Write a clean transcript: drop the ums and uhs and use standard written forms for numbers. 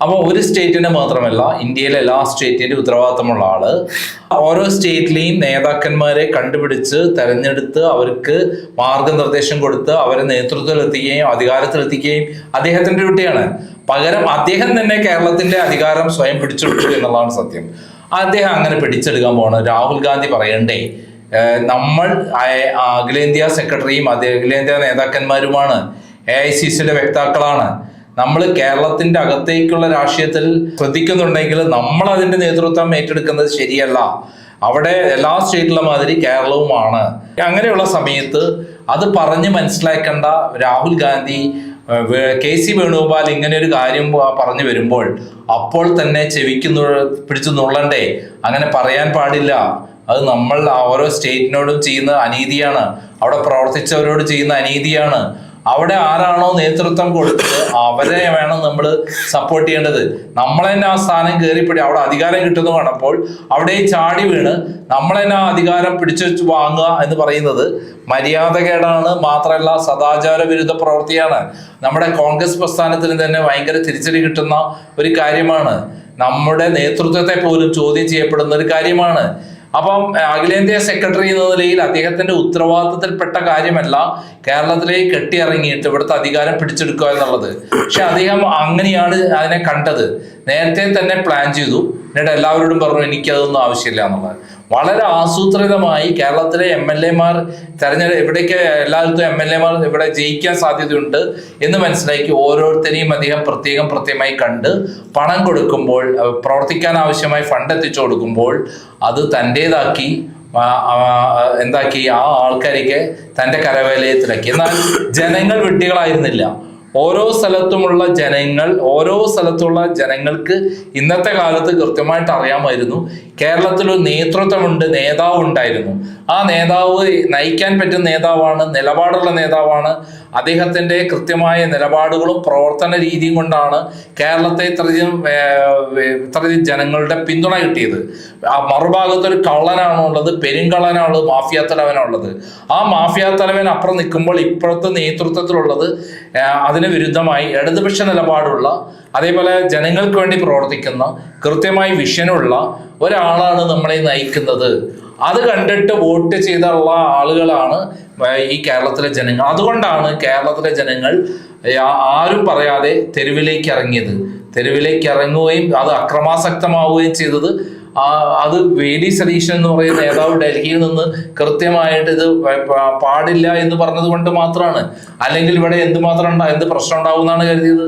അപ്പോൾ ഒരു സ്റ്റേറ്റിന് മാത്രമല്ല, ഇന്ത്യയിലെ എല്ലാ സ്റ്റേറ്റിന്റെ ഉത്തരവാദിത്തമുള്ള ആള് ഓരോ സ്റ്റേറ്റിലെയും നേതാക്കന്മാരെ കണ്ടുപിടിച്ച് തെരഞ്ഞെടുത്ത് അവർക്ക് മാർഗനിർദ്ദേശം കൊടുത്ത് അവരെ നേതൃത്വത്തിലെത്തിക്കുകയും അധികാരത്തിലെത്തിക്കുകയും അദ്ദേഹത്തിന്റെ ഡ്യൂട്ടിയാണ്. പകരം അദ്ദേഹം തന്നെ കേരളത്തിന്റെ അധികാരം സ്വയം പിടിച്ചെടുത്തു എന്നുള്ളതാണ് സത്യം. അദ്ദേഹം അങ്ങനെ പിടിച്ചെടുക്കാൻ പോണ്. രാഹുൽ ഗാന്ധി പറയണ്ടേ, നമ്മൾ അഖിലേന്ത്യാ സെക്രട്ടറിയും അഖിലേന്ത്യാ നേതാക്കന്മാരുമാണ്, AICCയുടെ വക്താക്കളാണ്. നമ്മൾ കേരളത്തിന്റെ അകത്തേക്കുള്ള രാഷ്ട്രീയത്തിൽ ശ്രദ്ധിക്കുന്നുണ്ടെങ്കിൽ നമ്മൾ അതിന്റെ നേതൃത്വം ഏറ്റെടുക്കുന്നത് ശരിയല്ല. അവിടെ എല്ലാ സ്റ്റേറ്റിലെ മാതിരി കേരളവുമാണ്. അങ്ങനെയുള്ള സമയത്ത് അത് പറഞ്ഞ് മനസ്സിലാക്കേണ്ട രാഹുൽ ഗാന്ധി, KC വേണുഗോപാൽ ഇങ്ങനെ ഒരു കാര്യം പറഞ്ഞു വരുമ്പോൾ അപ്പോൾ തന്നെ ചെവിക്ക് പിടിച്ചു നുള്ളണ്ടേ? അങ്ങനെ പറയാൻ പാടില്ല. അത് നമ്മൾ ഓരോ സ്റ്റേറ്റിനോടും ചെയ്യുന്ന അനീതിയാണ്, അവിടെ പ്രവർത്തിച്ചവരോട് ചെയ്യുന്ന അനീതിയാണ്. അവിടെ ആരാണോ നേതൃത്വം കൊടുത്തത് അവരെ വേണം നമ്മൾ സപ്പോർട്ട് ചെയ്യേണ്ടത്. നമ്മൾ തന്നെ ആ സ്ഥാനം കയറിപ്പിടി അവിടെ അധികാരം കിട്ടുന്ന കാണപ്പോൾ അവിടെ ചാടി വീണ് നമ്മൾ തന്നെ ആ അധികാരം പിടിച്ചു വെച്ച് വാങ്ങുക എന്ന് പറയുന്നത് മര്യാദകേടാണ്. മാത്രമല്ല സദാചാര വിരുദ്ധ പ്രവൃത്തിയാണ്. നമ്മുടെ കോൺഗ്രസ് പ്രസ്ഥാനത്തിന് തന്നെ ഭയങ്കര തിരിച്ചടി കിട്ടുന്ന ഒരു കാര്യമാണ്. നമ്മുടെ നേതൃത്വത്തെ പോലും ചോദ്യം ചെയ്യപ്പെടുന്ന ഒരു കാര്യമാണ്. അപ്പം അഖിലേന്ത്യാ സെക്രട്ടറി എന്ന നിലയിൽ അദ്ദേഹത്തിന്റെ ഉത്തരവാദിത്തത്തിൽപ്പെട്ട കാര്യമല്ല കേരളത്തിലേക്ക് കെട്ടിയിറങ്ങിയിട്ട് ഇവിടുത്തെ അധികാരം പിടിച്ചെടുക്കുക എന്നുള്ളത്. പക്ഷെ അദ്ദേഹം അങ്ങനെയാണ് അതിനെ കണ്ടത്. നേരത്തെ തന്നെ പ്ലാൻ ചെയ്തു. എന്നിട്ട് എല്ലാവരോടും പറഞ്ഞു എനിക്കതൊന്നും ആവശ്യമില്ല എന്നുള്ളത്. വളരെ ആസൂത്രിതമായി കേരളത്തിലെ MLA-മാർ ഇവിടേക്ക് എല്ലായിടത്തും MLA-മാർ ഇവിടെ ജയിക്കാൻ സാധ്യതയുണ്ട് എന്ന് മനസ്സിലാക്കി ഓരോരുത്തരെയും അദ്ദേഹം പ്രത്യേകമായി കണ്ട് പണം കൊടുക്കുമ്പോൾ, പ്രവർത്തിക്കാൻ ആവശ്യമായി ഫണ്ട് എത്തിച്ചു കൊടുക്കുമ്പോൾ അത് തൻ്റെതാക്കി എന്താക്കി ആ ആൾക്കാരൊക്കെ തൻ്റെ കരവേലയത്തിലാക്കി. എന്നാൽ ജനങ്ങൾ വിഡ്ഢികളായിരുന്നില്ല. ഓരോ സ്ഥലത്തുമുള്ള ജനങ്ങൾക്ക് ഇന്നത്തെ കാലത്ത് കൃത്യമായിട്ട് അറിയാമായിരുന്നു കേരളത്തിൽ ഒരു നേതൃത്വമുണ്ട്, നേതാവ് ഉണ്ടായിരുന്നു. ആ നേതാവ് നയിക്കാൻ പറ്റുന്ന നേതാവാണ്, നിലപാടുള്ള നേതാവാണ്. അദ്ദേഹത്തിന്റെ കൃത്യമായ നിലപാടുകളും പ്രവർത്തന രീതിയും കൊണ്ടാണ് കേരളത്തെ ഇത്രയധികം ജനങ്ങളുടെ പിന്തുണ കിട്ടിയത്. ആ മറുഭാഗത്ത് ഒരു കള്ളനാണുള്ളത്, പെരുങ്കള്ളനാണുള്ളത്, മാഫിയ തലവനാണുള്ളത്. ആ മാഫിയ തലവൻ അപ്പുറം നിൽക്കുമ്പോൾ ഇപ്പുറത്തെ നേതൃത്വത്തിലുള്ളത് അതിന് വിരുദ്ധമായി ഇടതുപക്ഷ നിലപാടുള്ള, അതേപോലെ ജനങ്ങൾക്ക് വേണ്ടി പ്രവർത്തിക്കുന്ന, കൃത്യമായി വിഷനുള്ള ഒരാളാണ് നമ്മളെ നയിക്കുന്നത്. അത് കണ്ടിട്ട് വോട്ട് ചെയ്തുള്ള ആളുകളാണ് ഈ കേരളത്തിലെ ജനങ്ങൾ. അതുകൊണ്ടാണ് കേരളത്തിലെ ജനങ്ങൾ ആരും പറയാതെ തെരുവിലേക്ക് ഇറങ്ങുകയും അത് അക്രമാസക്തമാവുകയും ചെയ്തത്. അത് VD സതീശൻ എന്ന് പറയുന്ന നേതാവ് ഡൽഹിയിൽ നിന്ന് കൃത്യമായിട്ട് ഇത് പാടില്ല എന്ന് പറഞ്ഞത് കൊണ്ട് മാത്രമാണ്. അല്ലെങ്കിൽ ഇവിടെ എന്ത് പ്രശ്നം ഉണ്ടാവും എന്നാണ് കരുതിയത്?